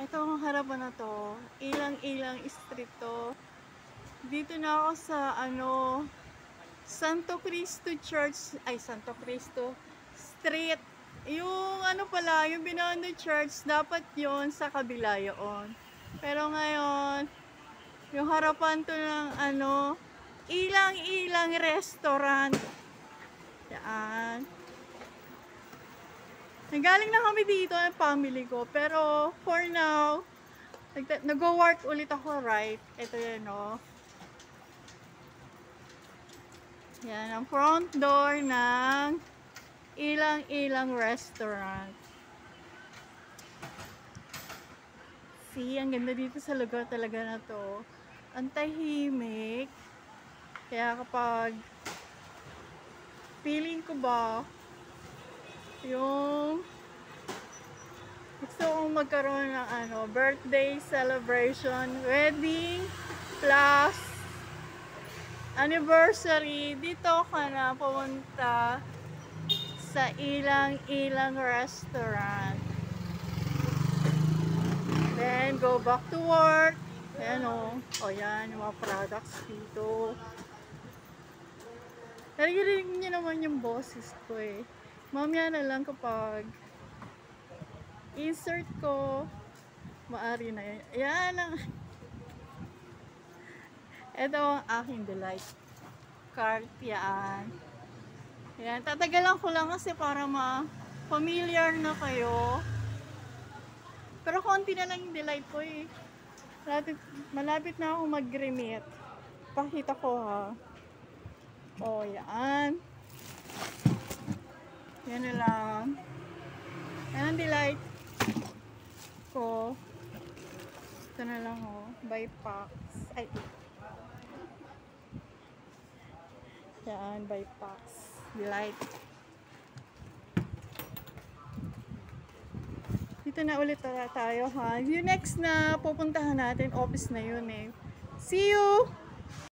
Itong harapan na to, ilang-ilang street to. Dito na ako sa Santo Cristo Church, ay Santo Cristo Street. Yung pala, yung Binondo Church, dapat yon sa kabila yun. Pero ngayon, yung harapan to ng ilang-ilang restaurant. Yan. Nagaling na kami dito ng family ko, pero for now, nag-work ulit ako, right? Ito yan, no? Yan, ang front door ng ilang-ilang restaurant. See, ang ganda dito sa lugar talaga na to. Ang tahimik. Kaya kapag feeling ko ba, yung gusto kong magkaroon ng birthday celebration, wedding, plus anniversary, dito ka na pumunta sa ilang-ilang restaurant. Then, go back to work. Ayan o. O yan, yung mga products dito. Naririnig niyo naman yung boses ko eh. Mamaya na lang kapag insert ko, maari na yun. Ayan ang ito ang aking delight cart. Yan. Ayan, tatagalan ko lang kasi para ma-familiar na kayo. Pero konti na lang yung delight ko eh. Malapit na ako mag-remit. Pakita ko ha. O, yan. Yan na lang. Yan ang delight ko. Ito na lang o. By packs. Ay. Yan, by packs. Delight. Dito na ulit tayo ha. Yung next na pupuntahan natin, office na yun eh. See you!